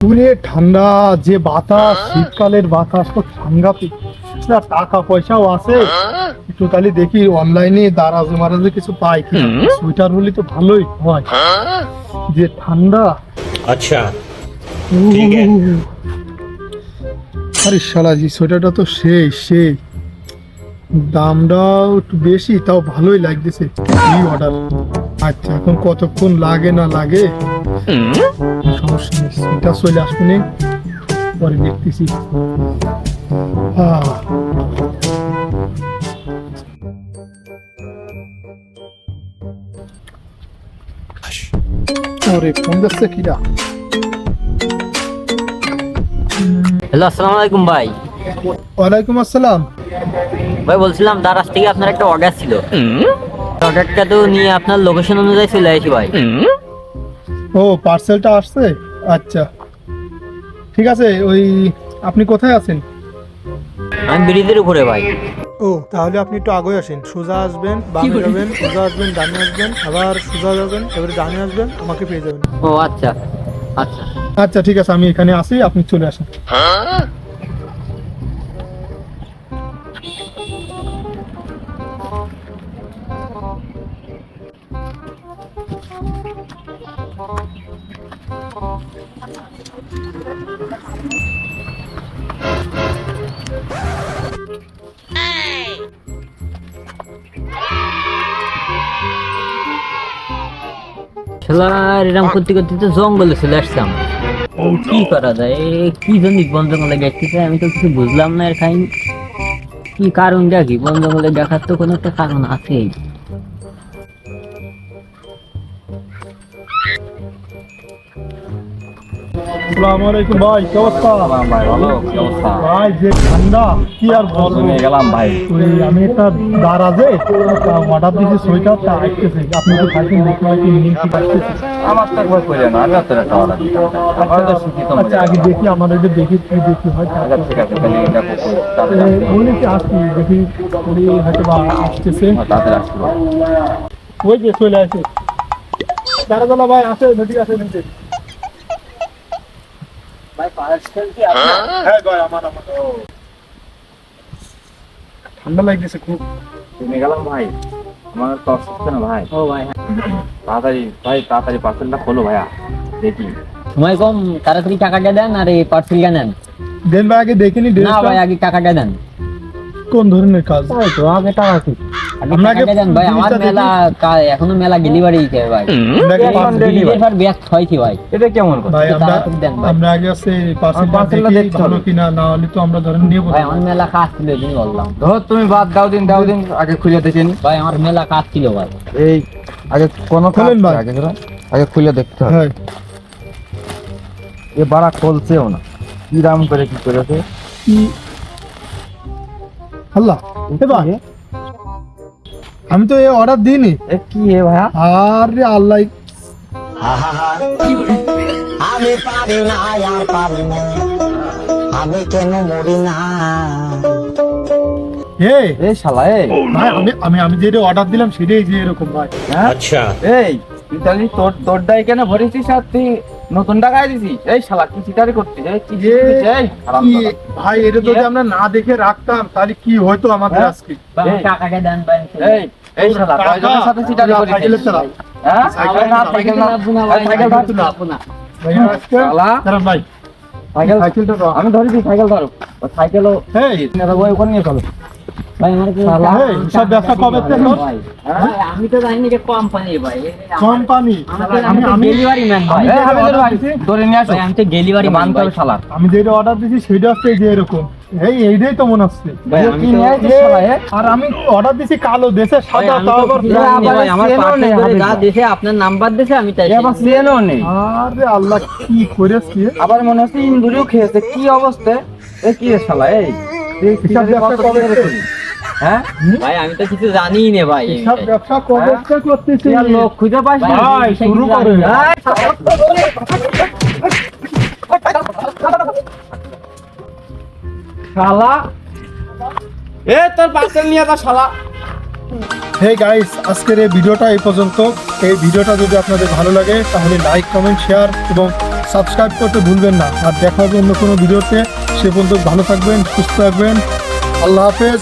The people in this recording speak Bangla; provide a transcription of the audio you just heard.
পুরে ঠান্ডা যে বাতাস, শীতকালের বাতাস তো সাংঘাতিক। টাকা পয়সাও আছে, একটু তাহলে দেখি অনলাইনে দারাজ মারাজে কিছু পাই কিনা। সোয়েটার হলে তো ভালোই হয়, যে ঠান্ডা। আচ্ছা ঠিক আছে। আরে শালা জি সোয়েটারটা তো সেই দামটাও একটু বেশি, তাও ভালোই লাগতেছে। কি অর্ডার? আচ্ছা, এখন কতক্ষণ লাগে না লাগে সমস্যা নেই, সোয়েটার চলে আসবে না, পরে দেখতেছি। ওরে ফোন যাচ্ছে কিরা? হ্যালো, আসসালামু আলাইকুম ভাই। ওয়ালাইকুম আসসালাম। ভাই বলছিলাম দারাজ থেকে আপনার একটা অর্ডার ছিল। অর্ডারটা তো নিয়ে আপনার লোকেশন অনুযায়ী চলে আসি ভাই। ও পার্সেলটা আসছে? আচ্ছা ঠিক আছে। ওই আপনি কোথায় আছেন? আমি ব্রিজের উপরে ভাই। ও তাহলে আপনি একটু আগে আসেন, সোজা আসবেন, বামে যাবেন, সোজা আসবেন, ডানে আসবেন, আবার সোজা যাবেন, এবারে ডানে আসবেন, আমাকে পেয়ে যাবেন। ও আচ্ছা আচ্ছা। আচ্ছা ঠিক আছে, আমি এখানে আসি, আপনি চলে আসেন। খেলার এরকম করতে করতে তো জঙ্গলে চলে আসতাম। ও কি করা যায়, কি জন্য বন জঙ্গলে দেখতেছে আমি তো কিছু বুঝলাম না। এর কাহিনী কি, কারণটা কি? বন জঙ্গলে দেখার তো কোনো একটা কারণ আছেই। আসসালামু আলাইকুম ভাই, কি অবস্থা? ভাই ভালো, কি অবস্থা? ভাই যে ঠান্ডা, কি আর বলবো। নিয়ে গেলাম ভাই। ওই আমি একটা দারাজে অর্ডার দিয়েছি, সোয়েটারটা আসতেছে, আপনি তো থাকেন দেখতে পাচ্ছেন নিয়ে কি আসতেছে। আমার তো একবার কইলে না, আমি তো একটা অর্ডার দিতাম। আমার তো শিখিত আচ্ছা আগে দেখি, আমার এটা দেখি কি দেখি হয়। আচ্ছা ঠিক আছে, তাহলে এটা বলেছি আসছি, দেখি উনি হয়তো বা আসতেছে। তাড়াতাড়ি আসবো। ওই যে চলে আসে দারাজওয়ালা ভাই, আসে ঠিক আছে নিচে। ভাই পার্সেল কি হ্যাঁ ভাই, আমার ঠান্ডা লাগতেছে খুব। নিয়ে গেলাম ভাই, আমার তো অসুস্থ না ভাই। ও ভাই, তাড়াতাড়ি পার্সেলটা খোলো ভাইয়া, দেখি। সময় কম, তাড়াতাড়ি টাকাটা দেন আর এই পার্সেলটা নেন। দেন ভাই, আগে দেখিনি না ভাই, আগে টাকাটা দেন। কোন ধরনের কাজ? ওই তো আগে টাকা কি, আগে আপনাকে টাকাটা দেন ভাই। আমার জিনিসটা মেলা এখনো মেলা ডেলিভারি দিতে হবে ভাই। আপনাকে ডেলিভারি ব্যস্ত হয়ছি ভাই। এটা কেমন কথা? ভাই আমরা তাড়াতাড়ি দেন ভাই। আমরা আগে আছে পার্সেলটা পার্সেলটা দেখি দেখতে ভালো হবে। কিনা, না হলে তো আমরা ধরেন নেব ভাই আমার মেলা কাজ ছিল, এই জন্য বললাম। ধর তুমি বাদ দাও দিন আগে খুলে দেখেন। ভাই আমার মেলা কাজ ছিল ভাই। এই আগে কোন খোলেন ভাই। আগে খুলে দেখতে হবে। হ্যাঁ এ বাড়া খুলছেও না, কি দাম করে কি করেছে। কি আল্লাহ, এ ভাই আমি তো এই অর্ডার দিইনি। এ কি হে ভাইয়া? আরে আল্লাহ, আমি পারি না আর পারি না, আমি কেন মরি না। এ এই শালা এই ভাই আমি আমি আমি যেটা অর্ডার দিলাম সেটাই যে এরকম ভাই। হ্যাঁ? এই তুই তাহলে তোরটাই কেন ভরেছিস আর তুই নতুন টাকায় দিছিস? এই শালা কি চিটারি করছিস? এই কি করছিস? এই কি ভাই, এটা যদি আমরা না দেখে রাখতাম তাহলে কি হতো আমাদের হ্যাঁ? আজকে? ভাই আমার এই। টাকাটা দেন ভাই। এই শালা কয়জনের সাথে চিটারি টাকা, করেছিস? সাইকেলের চালা। হ্যাঁ? সাইকেল না, সাইকেল না। ভাই, সাইকেল ধর। ভাইয়া আজকে শালা। দাঁড়ান ভাই, সাইকেলটা দাও। আমি ধরেছি, সাইকেল ধরো। ও সাইকেলও হেই ওখানে নিয়ে চলো। ভাই আমার কি শালা, এই, সব ব্যবসা কবে থেকে তোর? ভাই? ভাই, আমি তো জানি না যে কোম্পানি ভাই। কোম্পানি? আমি আমি ডেলিভারি ম্যান ভাই। এই, আমি order ভাই, দিছি। ধরে নিয়ে আসো। ভাই, আমি তো ডেলিভারি ম্যান মানতে ভাই। হবে শালা। আমি যেটা অর্ডার দিছি সেটা হচ্ছে এই যে এরকম। এইটাই তো মনে হচ্ছে। ভাই, এ আমি কি তো- নিয়ে আসছিস শালা, এ? আর আমি অর্ডার দিছি কালো, দেশে ভাই, সাদা, আমি তাও তো আবার কিছু জানি না আবার ভাই, আমার চেনও পার্সেল নেই করে হাবিব যা ভাই। দেশে আপনার নাম্বার দিয়েছে আমি তাই। এ আবার চেনও নেই। আরে আল্লাহ, কি করেছি? আবার মনে হচ্ছে ইন্দুরিও খেয়েছে, কি অবস্থা? এ কি রে শালা, এই হিসাব ব্যবসা কবে থেকে? হ্যাঁ? ভাই আমি তো কিছু জানি না ভাই। হিসাব ব্যবসা কবে থেকে করতেছি? তুই আর লোক খুঁজে পাস না? ভাই, শুরু করে। শালা, এ তোর পার্সেল নিয়ে যা শালা। হে গাইস, আজকের এই ভিডিওটা এই পর্যন্ত। এই ভিডিওটা যদি আপনাদের ভালো লাগে তাহলে লাইক, কমেন্ট, শেয়ার এবং সাবস্ক্রাইব করতে ভুলবেন না। আর দেখা হবে অন্য কোনো ভিডিওতে। সে পর্যন্ত ভালো থাকবেন, সুস্থ থাকবেন। আল্লাহ হাফেজ।